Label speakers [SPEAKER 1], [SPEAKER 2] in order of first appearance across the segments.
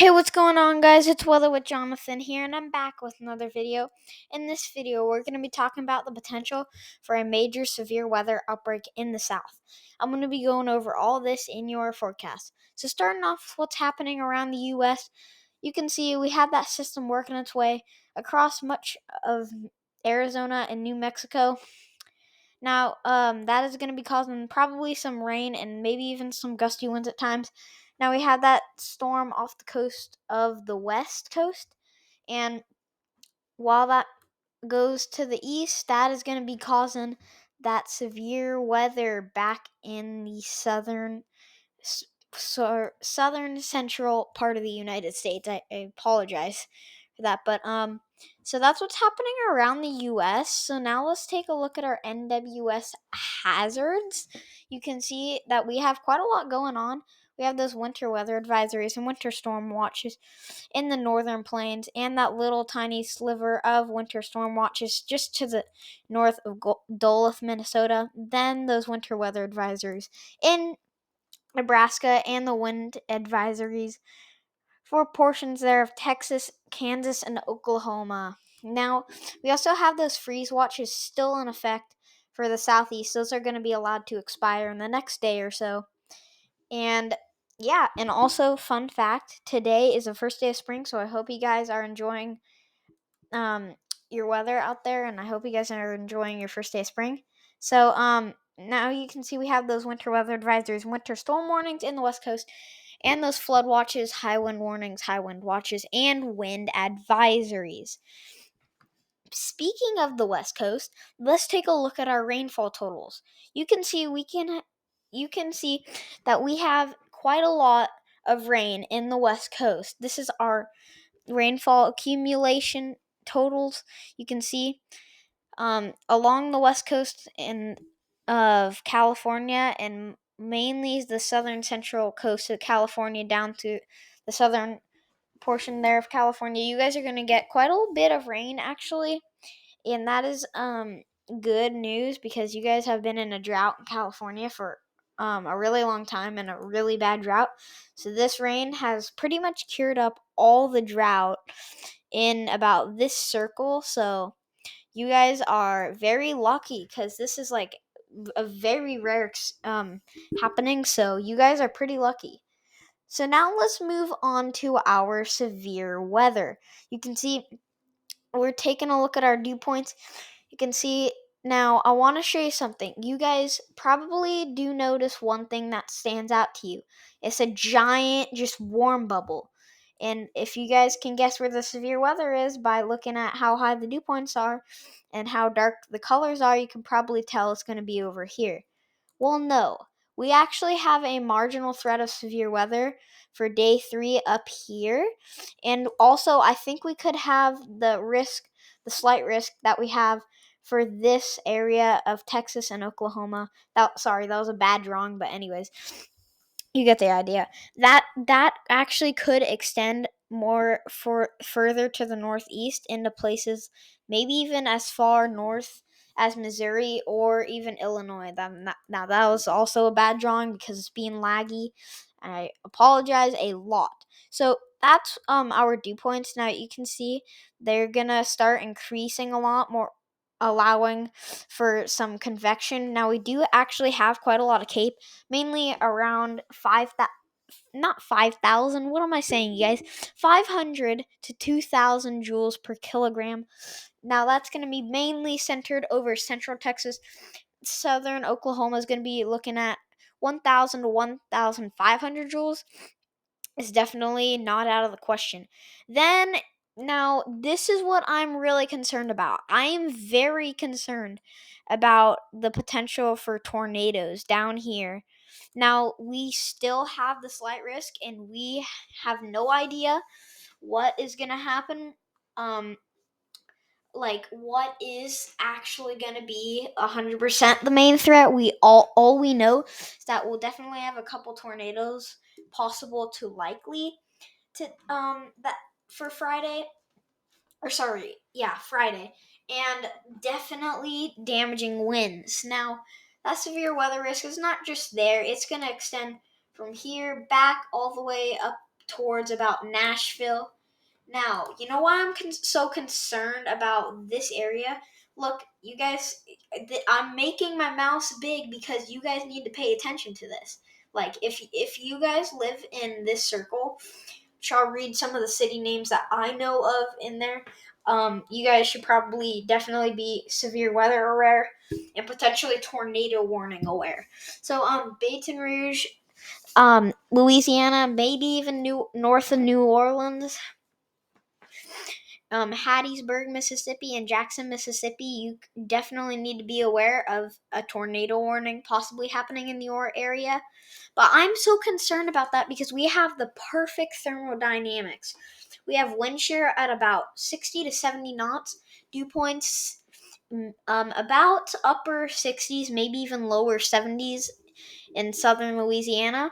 [SPEAKER 1] Hey, what's going on, guys? It's Weather with Jonathan here, and I'm back with another video. In this video, we're going to be talking about the potential for a major severe weather outbreak in the south. I'm going to be going over all this in your forecast. So, starting off with what's happening around the U.S., you can see we have that system working its way across much of Arizona and New Mexico. Now, that is going to be causing probably some rain and maybe even some gusty winds at times. Now, we have that storm off the coast of the west coast, and while that goes to the east, that is going to be causing that severe weather back in the southern central part of the United States. I apologize for that, but so that's what's happening around the US. So now let's take a look at our NWS hazards. You can see that we have quite a lot going on. We have those winter weather advisories and winter storm watches in the northern plains, and that little tiny sliver of winter storm watches just to the north of Duluth, Minnesota. Then those winter weather advisories in Nebraska, and the wind advisories for portions there of Texas, Kansas, and Oklahoma. Now, we also have those freeze watches still in effect for the southeast. Those are going to be allowed to expire in the next day or so. And yeah, and also, fun fact, today is the first day of spring, so I hope you guys are enjoying your weather out there, and I hope you guys are enjoying your first day of spring. So now you can see we have those winter weather advisories, winter storm warnings in the west coast, and those flood watches, high wind warnings, high wind watches, and wind advisories. Speaking of the west coast, let's take a look at our rainfall totals. You can see that we have quite a lot of rain in the west coast. This is our rainfall accumulation totals. You can see along the west coast of California, and mainly the southern central coast of California down to the southern portion there of California. You guys are going to get quite a bit of rain, actually, and that is good news because you guys have been in a drought in California for a really long time, and a really bad drought. So this rain has pretty much cured up all the drought in about this circle. So you guys are very lucky because this is like a very rare happening. So you guys are pretty lucky. So now let's move on to our severe weather. You can see we're taking a look at our dew points. You can see now, I want to show you something. You guys probably do notice one thing that stands out to you. It's a giant, just warm bubble. And if you guys can guess where the severe weather is by looking at how high the dew points are and how dark the colors are, you can probably tell it's going to be over here. Well, no. We actually have a marginal threat of severe weather for day 3 up here. And also, I think we could have the slight risk that we have for this area of Texas and Oklahoma. That was a bad drawing, but anyways, you get the idea. That actually could extend more further to the northeast into places maybe even as far north as Missouri or even Illinois. Now that was also a bad drawing because it's being laggy. I apologize a lot. So that's our dew points. Now you can see they're gonna start increasing a lot more, allowing for some convection. Now we do actually have quite a lot of CAPE, mainly around 5,000. What am I saying, you guys? 500 to 2,000 joules per kilogram. Now that's going to be mainly centered over central Texas. Southern Oklahoma is going to be looking at 1,000 to 1,500 joules. Is definitely not out of the question. Then, now, this is what I'm really concerned about. I am very concerned about the potential for tornadoes down here. Now, we still have the slight risk, and we have no idea what is going to happen. Like, what is actually going to be 100% the main threat. All we know is that we'll definitely have a couple tornadoes possible to likely to that for Friday, or sorry, yeah, Friday, and definitely damaging winds. Now, that severe weather risk is not just there, it's going to extend from here back all the way up towards about Nashville. Now, you know why I'm so concerned about this area? Look, you guys, I'm making my mouse big because you guys need to pay attention to this. Like, if you guys live in this circle, which I'll read some of the city names that I know of in there. You guys should probably definitely be severe weather aware and potentially tornado warning aware. So, Baton Rouge, Louisiana, maybe even north of New Orleans, Hattiesburg, Mississippi, and Jackson, Mississippi, you definitely need to be aware of a tornado warning possibly happening in your area. But I'm so concerned about that because we have the perfect thermodynamics. We have wind shear at about 60 to 70 knots, dew points about upper 60s, maybe even lower 70s in southern Louisiana.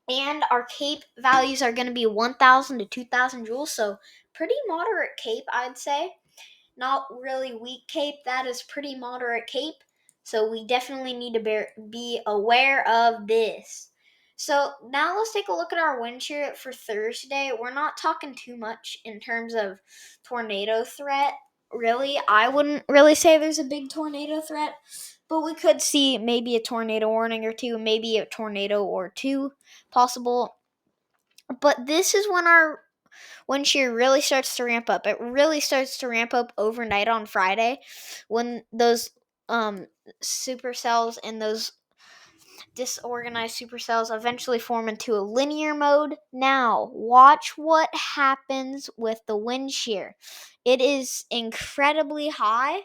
[SPEAKER 1] And our cape values are going to be 1,000 to 2,000 joules, so pretty moderate cape, I'd say. Not really weak cape, that is pretty moderate cape. So we definitely need to be aware of this. So now let's take a look at our wind shear for Thursday. We're not talking too much in terms of tornado threat. Really, I wouldn't really say there's a big tornado threat, but we could see maybe a tornado warning or two, maybe a tornado or two possible. But this is when our wind shear really starts to ramp up. It really starts to ramp up overnight on Friday when those supercells and those disorganized supercells eventually form into a linear mode. Now, watch what happens with the wind shear. It is incredibly high.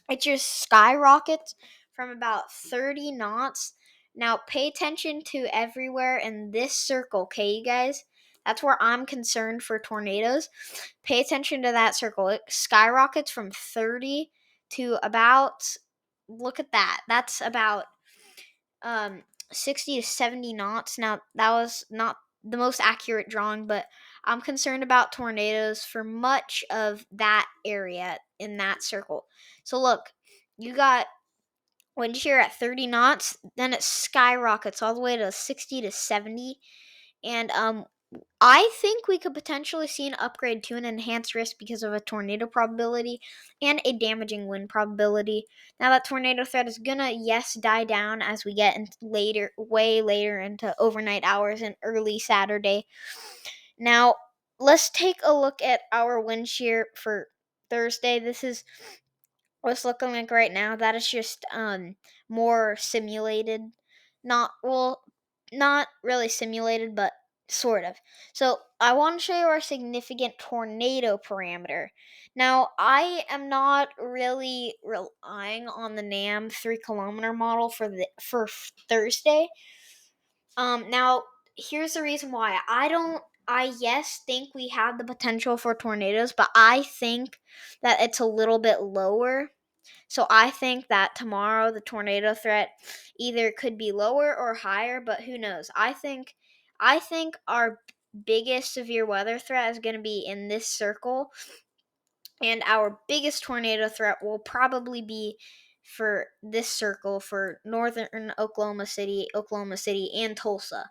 [SPEAKER 1] It just skyrockets from about 30 knots. Now, pay attention to everywhere in this circle, okay, you guys? That's where I'm concerned for tornadoes. Pay attention to that circle. It skyrockets from 30 to about, look at that. That's about 60 to 70 knots. Now, that was not the most accurate drawing, but I'm concerned about tornadoes for much of that area in that circle. So look, you got wind shear at 30 knots, then it skyrockets all the way to 60 to 70. And I think we could potentially see an upgrade to an enhanced risk because of a tornado probability and a damaging wind probability. Now that tornado threat is gonna, yes, die down as we get way later into overnight hours and early Saturday. Now, let's take a look at our wind shear for Thursday. This is what's looking like right now. That is just more simulated. Not really simulated, but sort of. So I want to show you our significant tornado parameter. Now, I am not really relying on the NAM 3 kilometer model for Thursday. Now here's the reason why. I yes think we have the potential for tornadoes, but I think that it's a little bit lower. So I think that tomorrow the tornado threat either could be lower or higher, but who knows? I think our biggest severe weather threat is going to be in this circle, and our biggest tornado threat will probably be for this circle for northern Oklahoma City, and Tulsa.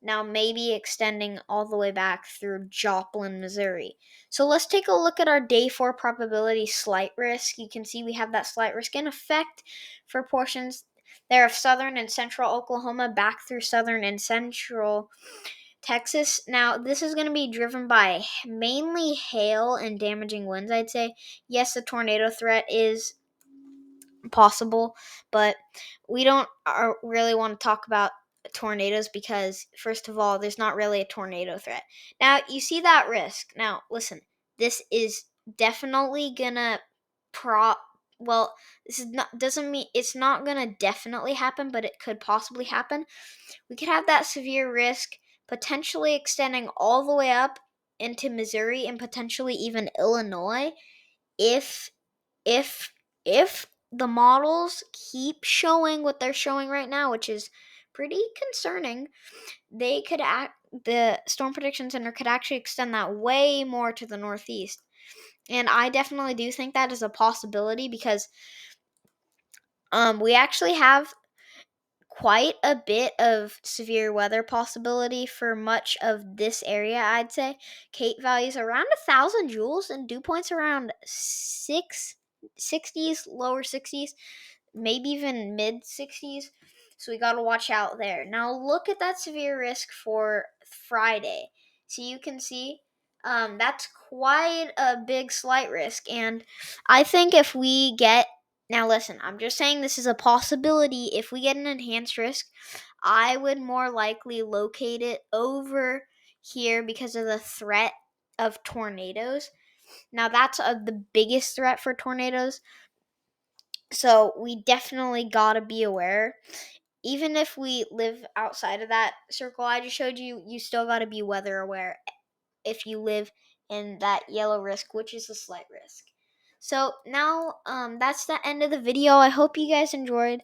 [SPEAKER 1] Now maybe extending all the way back through Joplin, Missouri. So let's take a look at our day 4 probability slight risk. You can see we have that slight risk in effect for portions there of southern and central Oklahoma back through southern and central Texas. Now, this is going to be driven by mainly hail and damaging winds, I'd say. Yes, the tornado threat is possible, but we don't really want to talk about tornadoes because, first of all, there's not really a tornado threat. Now, you see that risk. Now, listen, this is definitely gonna this is not doesn't mean it's not gonna definitely happen, but it could possibly happen. We could have that severe risk potentially extending all the way up into Missouri and potentially even Illinois if if if the models keep showing what they're showing right now, which is pretty concerning. The Storm Prediction Center could actually extend that way more to the northeast. And I definitely do think that is a possibility because we actually have quite a bit of severe weather possibility for much of this area, I'd say. Kate values around 1,000 joules and dew points around 60s, lower 60s, maybe even mid 60s. So we got to watch out there. Now look at that severe risk for Friday. So you can see that's quite a big slight risk. And I think if we get, now listen, I'm just saying this is a possibility. If we get an enhanced risk, I would more likely locate it over here because of the threat of tornadoes. Now that's the biggest threat for tornadoes. So we definitely gotta be aware. Even if we live outside of that circle I just showed you, you still gotta be weather aware if you live in that yellow risk, which is a slight risk. So now that's the end of the video. I hope you guys enjoyed.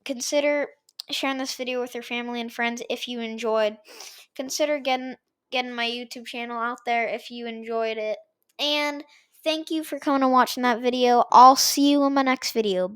[SPEAKER 1] Consider sharing this video with your family and friends if you enjoyed. Consider getting my YouTube channel out there if you enjoyed it. And thank you for coming and watching that video. I'll see you in my next video.